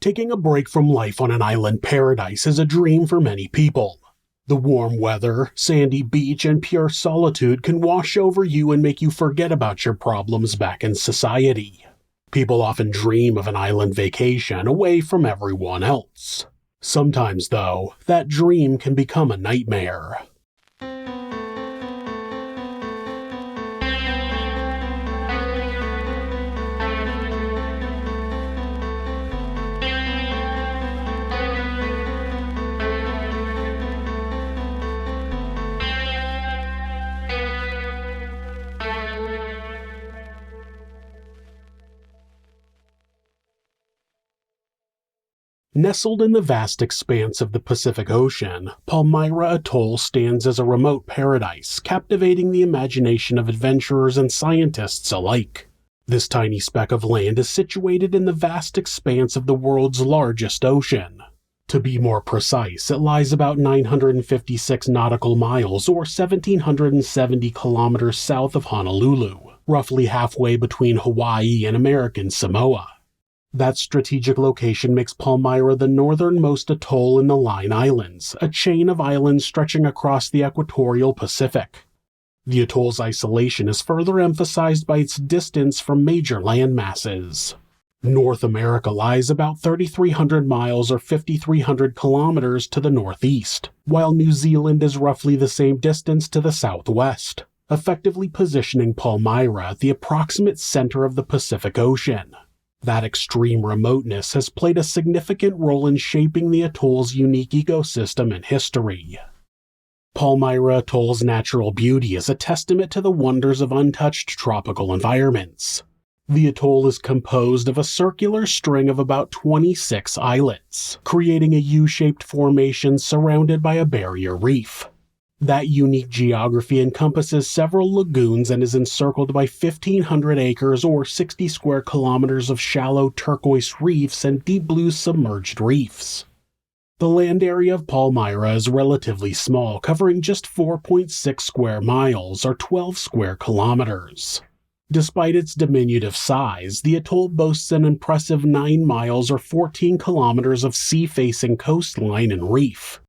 Taking a break from life on an island paradise is a dream for many people. The warm weather, sandy beach, and pure solitude can wash over you and make you forget about your problems back in society. People often dream of an island vacation away from everyone else. Sometimes, though, that dream can become a nightmare. Nestled in the vast expanse of the Pacific Ocean, Palmyra Atoll stands as a remote paradise, captivating the imagination of adventurers and scientists alike. This tiny speck of land is situated in the vast expanse of the world's largest ocean. To be more precise, it lies about 956 nautical miles or 1,770 kilometers south of Honolulu, roughly halfway between Hawaii and American Samoa. That strategic location makes Palmyra the northernmost atoll in the Line Islands, a chain of islands stretching across the equatorial Pacific. The atoll's isolation is further emphasized by its distance from major landmasses. North America lies about 3,300 miles or 5,300 kilometers to the northeast, while New Zealand is roughly the same distance to the southwest, effectively positioning Palmyra at the approximate center of the Pacific Ocean. That extreme remoteness has played a significant role in shaping the atoll's unique ecosystem and history. Palmyra Atoll's natural beauty is a testament to the wonders of untouched tropical environments. The atoll is composed of a circular string of about 26 islets, creating a U-shaped formation surrounded by a barrier reef. That unique geography encompasses several lagoons and is encircled by 1,500 acres or 60 square kilometers of shallow turquoise reefs and deep blue submerged reefs. The land area of Palmyra is relatively small, covering just 4.6 square miles or 12 square kilometers. Despite its diminutive size, the atoll boasts an impressive 9 miles or 14 kilometers of sea-facing coastline and reef.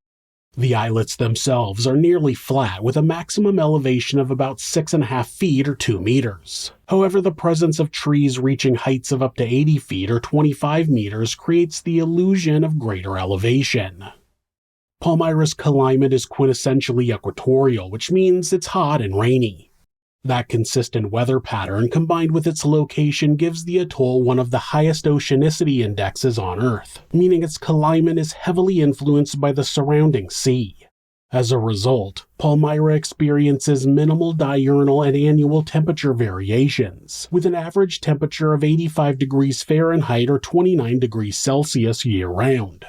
The islets themselves are nearly flat, with a maximum elevation of about 6.5 feet or 2 meters. However, the presence of trees reaching heights of up to 80 feet or 25 meters creates the illusion of greater elevation. Palmyra's climate is quintessentially equatorial, which means it's hot and rainy. That consistent weather pattern, combined with its location, gives the atoll one of the highest oceanicity indexes on Earth, meaning its climate is heavily influenced by the surrounding sea. As a result, Palmyra experiences minimal diurnal and annual temperature variations, with an average temperature of 85 degrees Fahrenheit or 29 degrees Celsius year-round.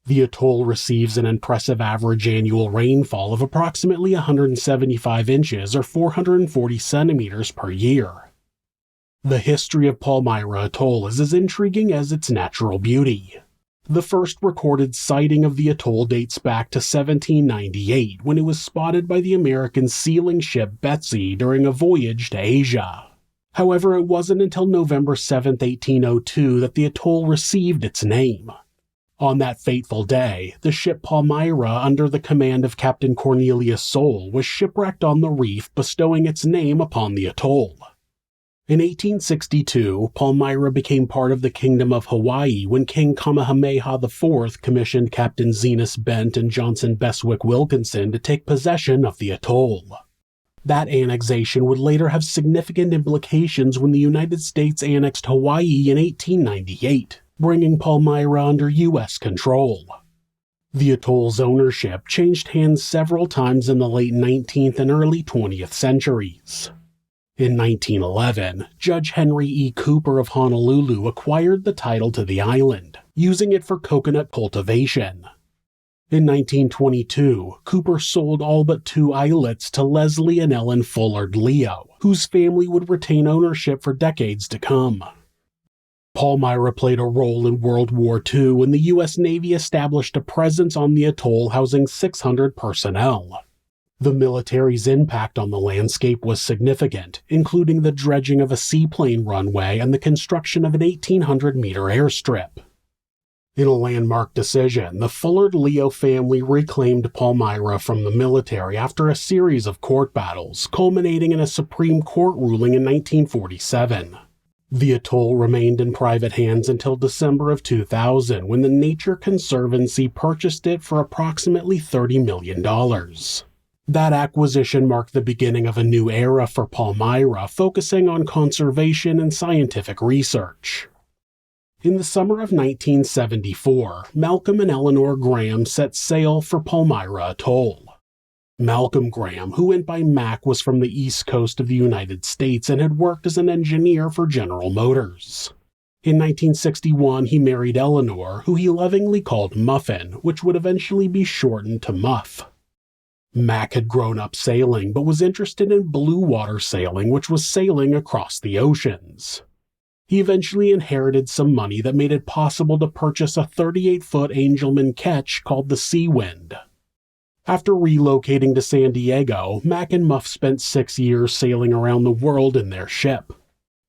The atoll receives an impressive average annual rainfall of approximately 175 inches or 440 centimeters per year. The history of Palmyra Atoll is as intriguing as its natural beauty. The first recorded sighting of the atoll dates back to 1798, when it was spotted by the American sealing ship Betsy during a voyage to Asia. However, it wasn't until November 7, 1802 that the atoll received its name. On that fateful day, the ship Palmyra, under the command of Captain Cornelius Soule, was shipwrecked on the reef, bestowing its name upon the atoll. In 1862, Palmyra became part of the Kingdom of Hawaii when King Kamehameha IV commissioned Captain Zenas Bent and Johnson Beswick Wilkinson to take possession of the atoll. That annexation would later have significant implications when the United States annexed Hawaii in 1898. Bringing Palmyra under U.S. control. The atoll's ownership changed hands several times in the late 19th and early 20th centuries. In 1911, Judge Henry E. Cooper of Honolulu acquired the title to the island, using it for coconut cultivation. In 1922, Cooper sold all but 2 islets to Leslie and Ellen Fullard Leo, whose family would retain ownership for decades to come. Palmyra played a role in World War II when the U.S. Navy established a presence on the atoll housing 600 personnel. The military's impact on the landscape was significant, including the dredging of a seaplane runway and the construction of an 1,800-meter airstrip. In a landmark decision, the Fullard-Leo family reclaimed Palmyra from the military after a series of court battles, culminating in a Supreme Court ruling in 1947. The atoll remained in private hands until December of 2000, when the Nature Conservancy purchased it for approximately $30 million. That acquisition marked the beginning of a new era for Palmyra, focusing on conservation and scientific research. In the summer of 1974, Malcolm and Eleanor Graham set sail for Palmyra Atoll. Malcolm Graham, who went by Mac, was from the east coast of the United States and had worked as an engineer for General Motors. In 1961, he married Eleanor, who he lovingly called Muffin, which would eventually be shortened to Muff. Mac had grown up sailing, but was interested in blue water sailing, which was sailing across the oceans. He eventually inherited some money that made it possible to purchase a 38-foot Angelman ketch called the Seawind. After relocating to San Diego, Mac and Muff spent 6 years sailing around the world in their ship.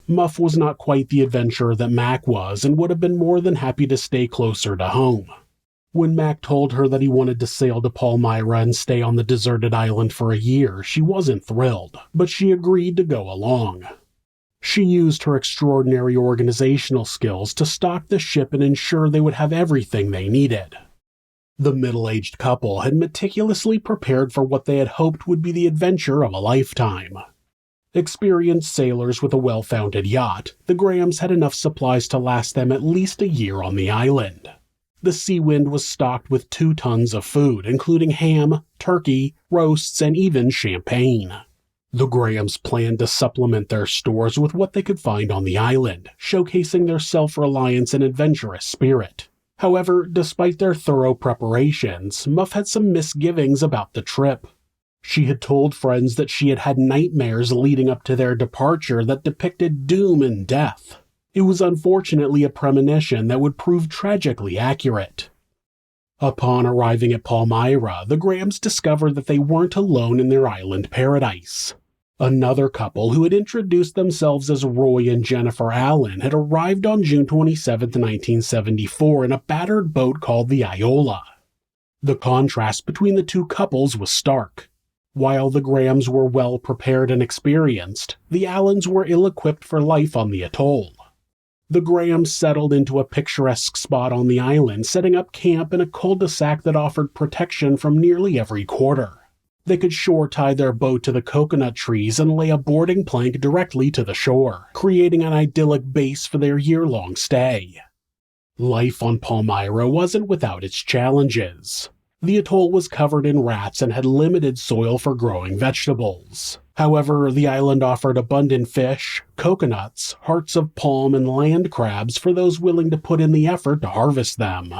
Muff was not quite the adventurer that Mac was and would have been more than happy to stay closer to home. When Mac told her that he wanted to sail to Palmyra and stay on the deserted island for a year, she wasn't thrilled, but she agreed to go along. She used her extraordinary organizational skills to stock the ship and ensure they would have everything they needed. The middle-aged couple had meticulously prepared for what they had hoped would be the adventure of a lifetime. Experienced sailors with a well-founded yacht, the Grahams had enough supplies to last them at least a year on the island. The Seawind was stocked with 2 tons of food, including ham, turkey, roasts, and even champagne. The Grahams planned to supplement their stores with what they could find on the island, showcasing their self-reliance and adventurous spirit. However, despite their thorough preparations, Muff had some misgivings about the trip. She had told friends that she had had nightmares leading up to their departure that depicted doom and death. It was unfortunately a premonition that would prove tragically accurate. Upon arriving at Palmyra, the Grahams discovered that they weren't alone in their island paradise. Another couple, who had introduced themselves as Roy and Jennifer Allen, had arrived on June 27, 1974 in a battered boat called the Iola. The contrast between the two couples was stark. While the Grahams were well prepared and experienced, the Allens were ill-equipped for life on the atoll. The Grahams settled into a picturesque spot on the island, setting up camp in a cul-de-sac that offered protection from nearly every quarter. They could shore tie their boat to the coconut trees and lay a boarding plank directly to the shore, creating an idyllic base for their year-long stay. Life on Palmyra wasn't without its challenges. The atoll was covered in rats and had limited soil for growing vegetables. However, the island offered abundant fish, coconuts, hearts of palm, and land crabs for those willing to put in the effort to harvest them.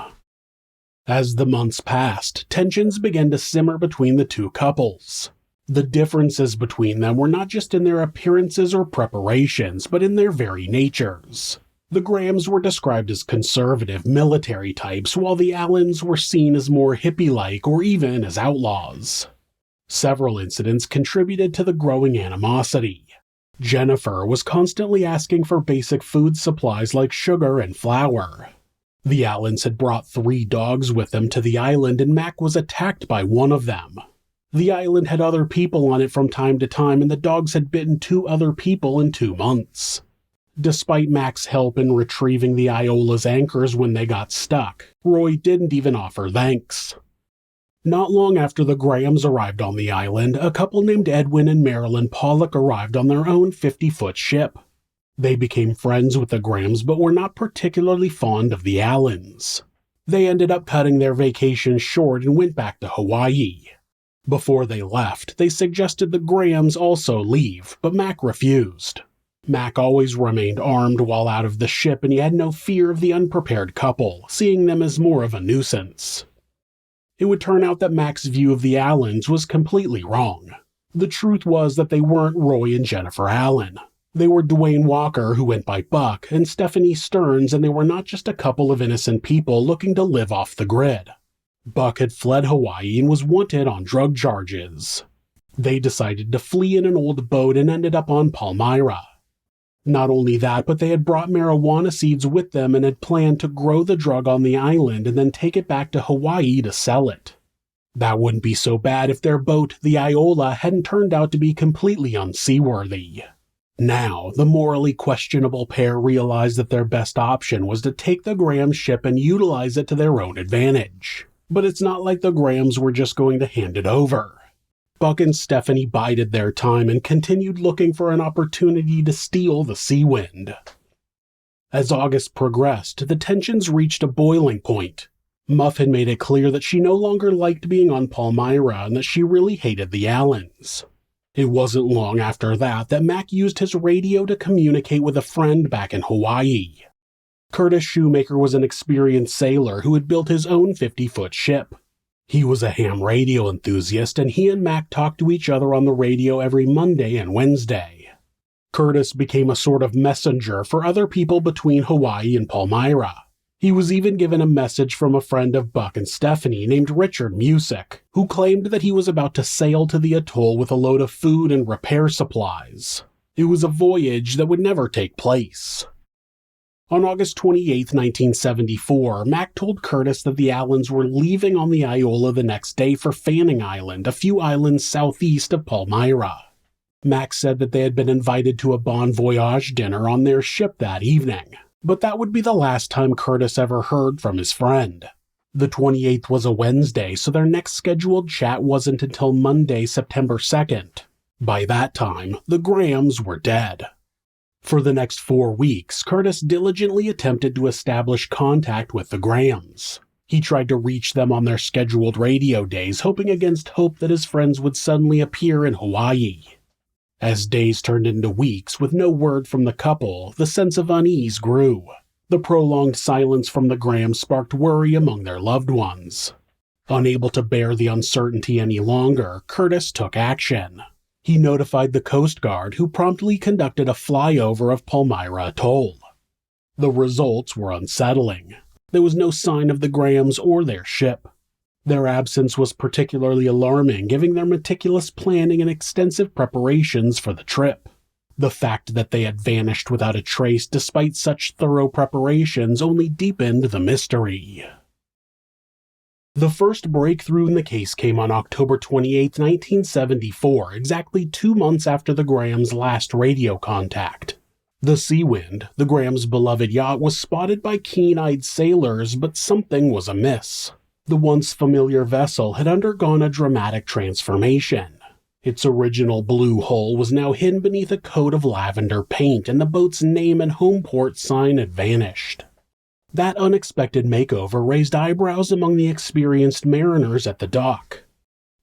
As the months passed, tensions began to simmer between the two couples. The differences between them were not just in their appearances or preparations, but in their very natures. The Grahams were described as conservative military types, while the Allens were seen as more hippie-like or even as outlaws. Several incidents contributed to the growing animosity. Jennifer was constantly asking for basic food supplies like sugar and flour. The Allens had brought 3 dogs with them to the island, and Mac was attacked by one of them. The island had other people on it from time to time, and the dogs had bitten 2 other people in 2 months. Despite Mac's help in retrieving the Iola's anchors when they got stuck, Roy didn't even offer thanks. Not long after the Grahams arrived on the island, a couple named Edwin and Marilyn Pollock arrived on their own 50-foot ship. They became friends with the Grahams but were not particularly fond of the Allens. They ended up cutting their vacation short and went back to Hawaii. Before they left, they suggested the Grahams also leave, but Mac refused. Mac always remained armed while out of the ship, and he had no fear of the unprepared couple, seeing them as more of a nuisance. It would turn out that Mac's view of the Allens was completely wrong. The truth was that they weren't Roy and Jennifer Allen. They were Duane Walker, who went by Buck, and Stephanie Stearns, and they were not just a couple of innocent people looking to live off the grid. Buck had fled Hawaii and was wanted on drug charges. They decided to flee in an old boat and ended up on Palmyra. Not only that, but they had brought marijuana seeds with them and had planned to grow the drug on the island and then take it back to Hawaii to sell it. That wouldn't be so bad if their boat, the Iola, hadn't turned out to be completely unseaworthy. Now, the morally questionable pair realized that their best option was to take the Graham ship and utilize it to their own advantage. But it's not like the Grahams were just going to hand it over. Buck and Stephanie bided their time and continued looking for an opportunity to steal the Seawind. As August progressed, the tensions reached a boiling point. Muff had made it clear that she no longer liked being on Palmyra and that she really hated the Allens. It wasn't long after that Mac used his radio to communicate with a friend back in Hawaii. Curtis Shoemaker was an experienced sailor who had built his own 50-foot ship. He was a ham radio enthusiast, and he and Mac talked to each other on the radio every Monday and Wednesday. Curtis became a sort of messenger for other people between Hawaii and Palmyra. He was even given a message from a friend of Buck and Stephanie named Richard Musick, who claimed that he was about to sail to the atoll with a load of food and repair supplies. It was a voyage that would never take place. On August 28, 1974, Mac told Curtis that the Allens were leaving on the Iola the next day for Fanning Island, a few islands southeast of Palmyra. Mac said that they had been invited to a bon voyage dinner on their ship that evening, but that would be the last time Curtis ever heard from his friend. The 28th was a Wednesday, so their next scheduled chat wasn't until Monday, September 2nd. By that time, the Grahams were dead. For the next 4 weeks, Curtis diligently attempted to establish contact with the Grahams. He tried to reach them on their scheduled radio days, hoping against hope that his friends would suddenly appear in Hawaii. As days turned into weeks with no word from the couple, the sense of unease grew. The prolonged silence from the Grahams sparked worry among their loved ones. Unable to bear the uncertainty any longer, Curtis took action. He notified the Coast Guard, who promptly conducted a flyover of Palmyra Atoll. The results were unsettling. There was no sign of the Grahams or their ship. Their absence was particularly alarming, given their meticulous planning and extensive preparations for the trip. The fact that they had vanished without a trace despite such thorough preparations only deepened the mystery. The first breakthrough in the case came on October 28, 1974, exactly 2 months after the Grahams' last radio contact. The Seawind, the Grahams' beloved yacht, was spotted by keen-eyed sailors, but something was amiss. The once familiar vessel had undergone a dramatic transformation. Its original blue hull was now hidden beneath a coat of lavender paint, and the boat's name and home port sign had vanished. That unexpected makeover raised eyebrows among the experienced mariners at the dock.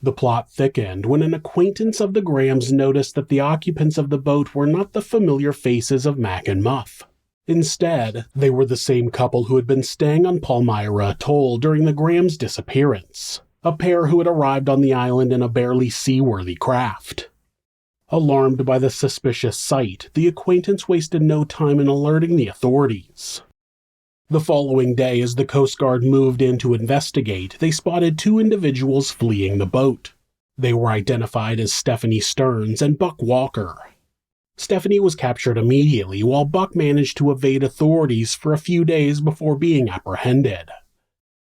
The plot thickened when an acquaintance of the Grahams noticed that the occupants of the boat were not the familiar faces of Mac and Muff. Instead, they were the same couple who had been staying on Palmyra Atoll during the Grahams' disappearance, a pair who had arrived on the island in a barely seaworthy craft. Alarmed by the suspicious sight, the acquaintance wasted no time in alerting the authorities. The following day, as the Coast Guard moved in to investigate, they spotted 2 individuals fleeing the boat. They were identified as Stephanie Stearns and Buck Walker. Stephanie was captured immediately, while Buck managed to evade authorities for a few days before being apprehended.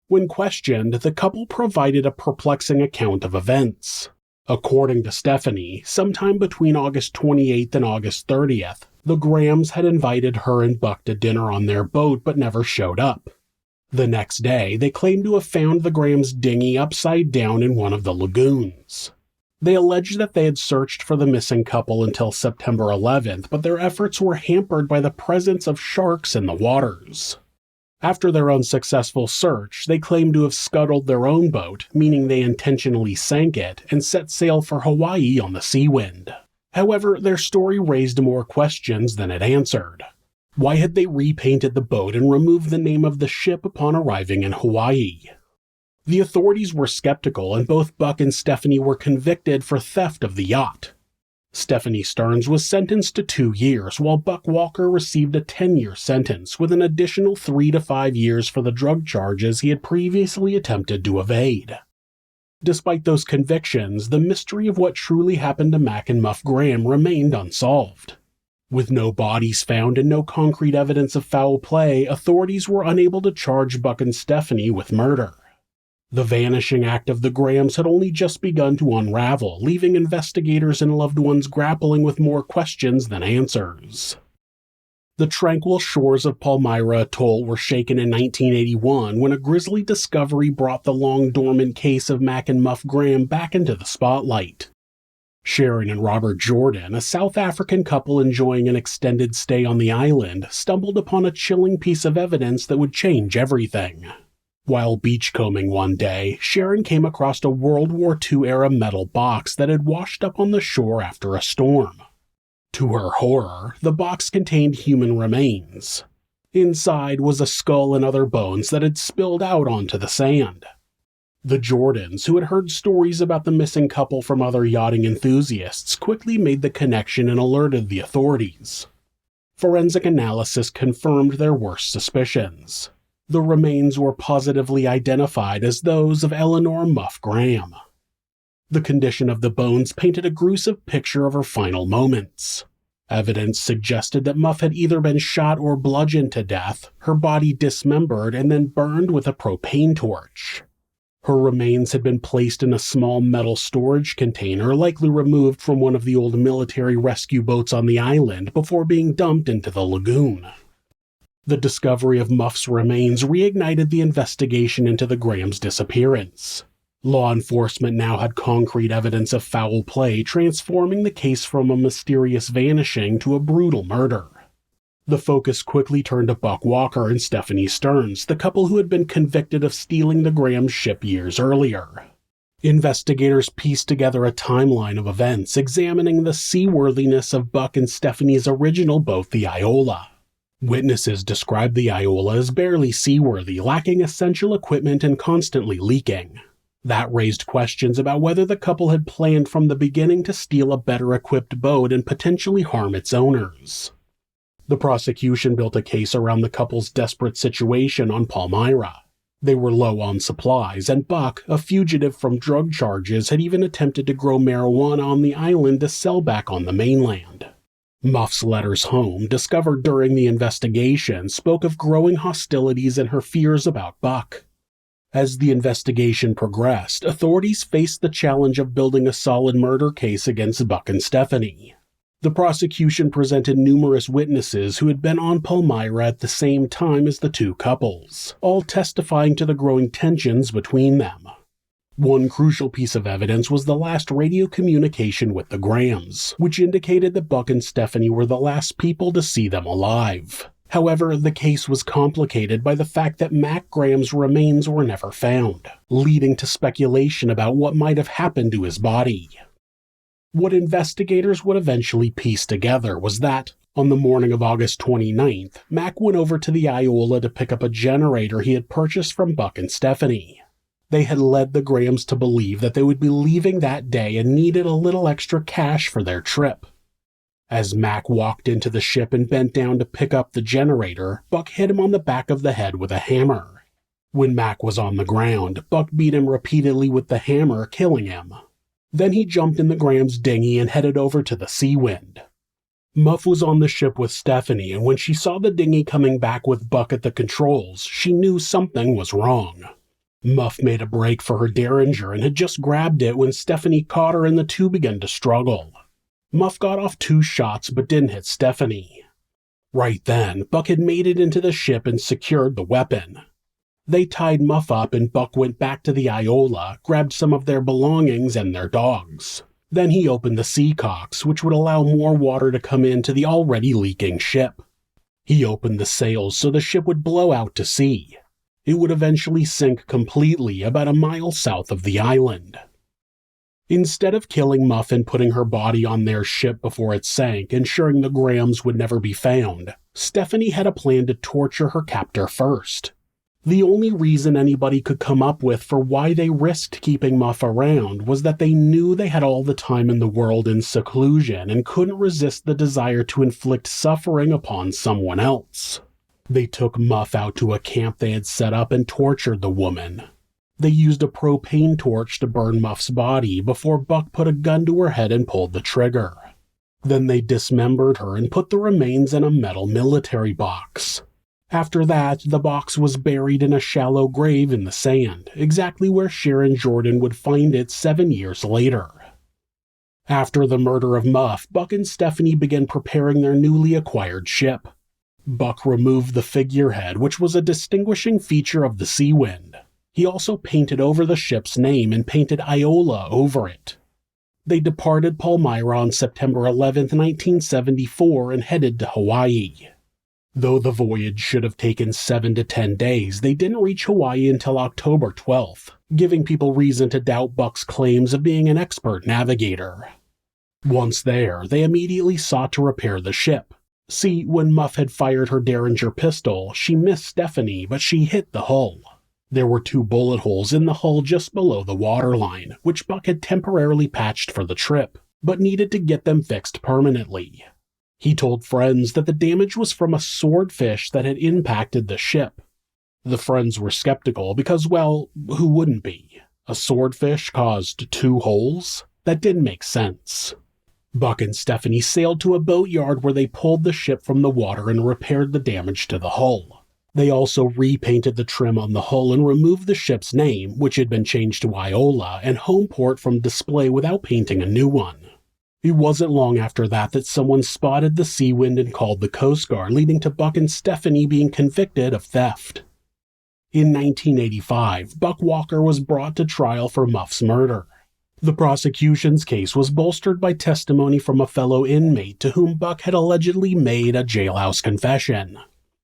When questioned, the couple provided a perplexing account of events. According to Stephanie, sometime between August 28th and August 30th, the Grahams had invited her and Buck to dinner on their boat but never showed up. The next day, they claimed to have found the Grahams' dinghy upside down in one of the lagoons. They alleged that they had searched for the missing couple until September 11th, but their efforts were hampered by the presence of sharks in the waters. After their unsuccessful search, they claimed to have scuttled their own boat, meaning they intentionally sank it, and set sail for Hawaii on the Seawind. However, their story raised more questions than it answered. Why had they repainted the boat and removed the name of the ship upon arriving in Hawaii? The authorities were skeptical, and both Buck and Stephanie were convicted for theft of the yacht. Stephanie Stearns was sentenced to 2 years, while Buck Walker received a 10-year sentence, with an additional 3 to 5 years for the drug charges he had previously attempted to evade. Despite those convictions, the mystery of what truly happened to Mac and Muff Graham remained unsolved. With no bodies found and no concrete evidence of foul play, authorities were unable to charge Buck and Stephanie with murder. The vanishing act of the Grahams had only just begun to unravel, leaving investigators and loved ones grappling with more questions than answers. The tranquil shores of Palmyra Atoll were shaken in 1981 when a grisly discovery brought the long-dormant case of Mac and Muff Graham back into the spotlight. Sharon and Robert Jordan, a South African couple enjoying an extended stay on the island, stumbled upon a chilling piece of evidence that would change everything. While beachcombing one day, Sharon came across a World War II-era metal box that had washed up on the shore after a storm. To her horror, the box contained human remains. Inside was a skull and other bones that had spilled out onto the sand. The Jordans, who had heard stories about the missing couple from other yachting enthusiasts, quickly made the connection and alerted the authorities. Forensic analysis confirmed their worst suspicions. The remains were positively identified as those of Eleanor Muff Graham. The condition of the bones painted a gruesome picture of her final moments. Evidence suggested that Muff had either been shot or bludgeoned to death, her body dismembered, and then burned with a propane torch. Her remains had been placed in a small metal storage container, likely removed from one of the old military rescue boats on the island, before being dumped into the lagoon. The discovery of Muff's remains reignited the investigation into the Grahams' disappearance. Law enforcement now had concrete evidence of foul play, transforming the case from a mysterious vanishing to a brutal murder. The focus quickly turned to Buck Walker and Stephanie Stearns, the couple who had been convicted of stealing the Grahams' ship years earlier. Investigators pieced together a timeline of events, examining the seaworthiness of Buck and Stephanie's original boat, the Iola. Witnesses described the Iola as barely seaworthy, lacking essential equipment and constantly leaking. That raised questions about whether the couple had planned from the beginning to steal a better-equipped boat and potentially harm its owners. The prosecution built a case around the couple's desperate situation on Palmyra. They were low on supplies, and Buck, a fugitive from drug charges, had even attempted to grow marijuana on the island to sell back on the mainland. Muff's letters home, discovered during the investigation, spoke of growing hostilities and her fears about Buck. As the investigation progressed, authorities faced the challenge of building a solid murder case against Buck and Stephanie. The prosecution presented numerous witnesses who had been on Palmyra at the same time as the two couples, all testifying to the growing tensions between them. One crucial piece of evidence was the last radio communication with the Grahams, which indicated that Buck and Stephanie were the last people to see them alive. However, the case was complicated by the fact that Mac Graham's remains were never found, leading to speculation about what might have happened to his body. What investigators would eventually piece together was that, on the morning of August 29th, Mac went over to the Iola to pick up a generator he had purchased from Buck and Stephanie. They had led the Grahams to believe that they would be leaving that day and needed a little extra cash for their trip. As Mac walked into the ship and bent down to pick up the generator, Buck hit him on the back of the head with a hammer. When Mac was on the ground, Buck beat him repeatedly with the hammer, killing him. Then he jumped in the Grahams' dinghy and headed over to the Seawind. Muff was on the ship with Stephanie, and when she saw the dinghy coming back with Buck at the controls, she knew something was wrong. Muff made a break for her derringer and had just grabbed it when Stephanie caught her and the two began to struggle. Muff got off 2 shots but didn't hit Stephanie. Right then, Buck had made it into the ship and secured the weapon. They tied Muff up and Buck went back to the Iola, grabbed some of their belongings and their dogs. Then he opened the seacocks, which would allow more water to come into the already leaking ship. He opened the sails so the ship would blow out to sea. It would eventually sink completely about a mile south of the island. Instead of killing Muff and putting her body on their ship before it sank, ensuring the Grahams would never be found, Stephanie had a plan to torture her captor first. The only reason anybody could come up with for why they risked keeping Muff around was that they knew they had all the time in the world in seclusion and couldn't resist the desire to inflict suffering upon someone else. They took Muff out to a camp they had set up and tortured the woman. They used a propane torch to burn Muff's body before Buck put a gun to her head and pulled the trigger. Then they dismembered her and put the remains in a metal military box. After that, the box was buried in a shallow grave in the sand, exactly where Sharon Jordan would find it 7 years later. After the murder of Muff, Buck and Stephanie began preparing their newly acquired ship. Buck removed the figurehead, which was a distinguishing feature of the Seawind. He also painted over the ship's name and painted Iola over it. They departed Palmyra on September 11, 1974 and headed to Hawaii. Though the voyage should have taken 7 to 10 days, they didn't reach Hawaii until October 12th, giving people reason to doubt Buck's claims of being an expert navigator. Once there, they immediately sought to repair the ship. See, when Muff had fired her Derringer pistol, she missed Stephanie, but she hit the hull. There were 2 bullet holes in the hull just below the waterline, which Buck had temporarily patched for the trip, but needed to get them fixed permanently. He told friends that the damage was from a swordfish that had impacted the ship. The friends were skeptical because, well, who wouldn't be? A swordfish caused 2 holes? That didn't make sense. Buck and Stephanie sailed to a boatyard where they pulled the ship from the water and repaired the damage to the hull. They also repainted the trim on the hull and removed the ship's name, which had been changed to Iola, and home port from display without painting a new one. It wasn't long after that someone spotted the Seawind and called the Coast Guard, leading to Buck and Stephanie being convicted of theft. In 1985, Buck Walker was brought to trial for Muff's murder. The prosecution's case was bolstered by testimony from a fellow inmate to whom Buck had allegedly made a jailhouse confession.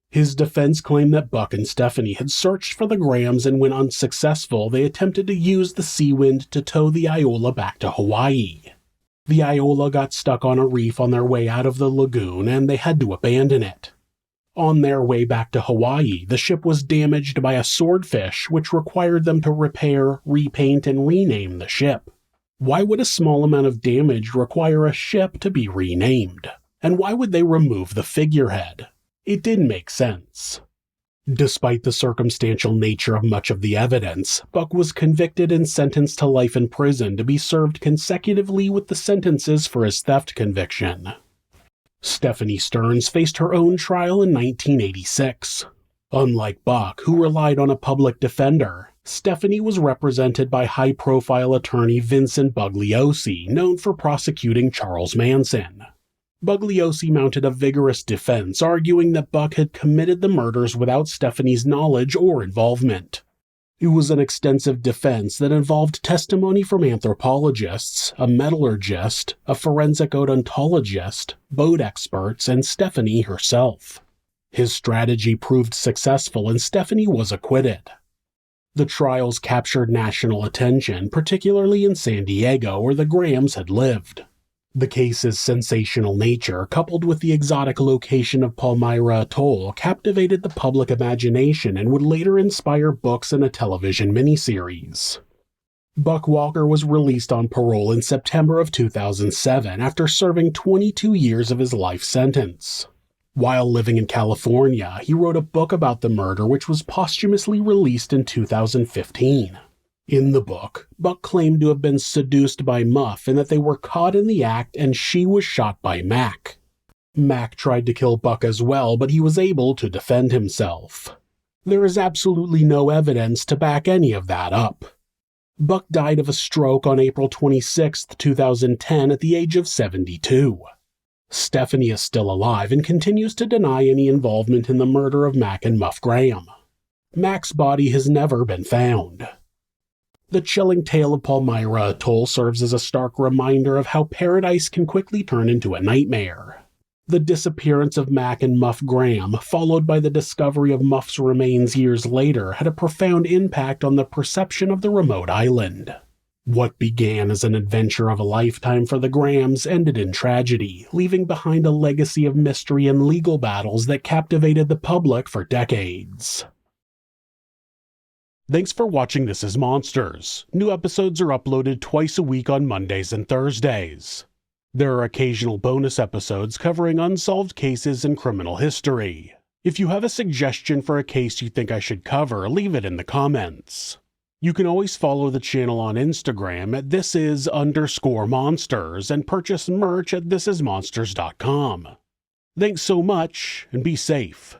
His defense claimed that Buck and Stephanie had searched for the Grahams, and when unsuccessful, they attempted to use the Seawind to tow the Iola back to Hawaii. The Iola got stuck on a reef on their way out of the lagoon, and they had to abandon it. On their way back to Hawaii, the ship was damaged by a swordfish, which required them to repair, repaint, and rename the ship. Why would a small amount of damage require a ship to be renamed? And why would they remove the figurehead? It didn't make sense. Despite the circumstantial nature of much of the evidence, Buck was convicted and sentenced to life in prison to be served consecutively with the sentences for his theft conviction. Stephanie Stearns faced her own trial in 1986. Unlike Buck, who relied on a public defender, Stephanie was represented by high-profile attorney Vincent Bugliosi, known for prosecuting Charles Manson. Bugliosi mounted a vigorous defense, arguing that Buck had committed the murders without Stephanie's knowledge or involvement. It was an extensive defense that involved testimony from anthropologists, a metallurgist, a forensic odontologist, boat experts, and Stephanie herself. His strategy proved successful, and Stephanie was acquitted. The trials captured national attention, particularly in San Diego, where the Grahams had lived. The case's sensational nature, coupled with the exotic location of Palmyra Atoll, captivated the public imagination and would later inspire books and a television miniseries. Buck Walker was released on parole in September of 2007 after serving 22 years of his life sentence. While living in California, he wrote a book about the murder which was posthumously released in 2015. In the book, Buck claimed to have been seduced by Muff and that they were caught in the act and she was shot by Mac. Mac tried to kill Buck as well, but he was able to defend himself. There is absolutely no evidence to back any of that up. Buck died of a stroke on April 26, 2010 at the age of 72. Stephanie is still alive and continues to deny any involvement in the murder of Mac and Muff Graham. Mac's body has never been found. The chilling tale of Palmyra Atoll serves as a stark reminder of how paradise can quickly turn into a nightmare. The disappearance of Mac and Muff Graham, followed by the discovery of Muff's remains years later, had a profound impact on the perception of the remote island. What began as an adventure of a lifetime for the Grahams ended in tragedy, leaving behind a legacy of mystery and legal battles that captivated the public for decades. Thanks for watching This Is Monsters. New episodes are uploaded twice a week on Mondays and Thursdays. There are occasional bonus episodes covering unsolved cases and criminal history. If you have a suggestion for a case you think I should cover, leave it in the comments. You can always follow the channel on Instagram at thisis_monsters and purchase merch at thisismonsters.com. Thanks so much, and be safe.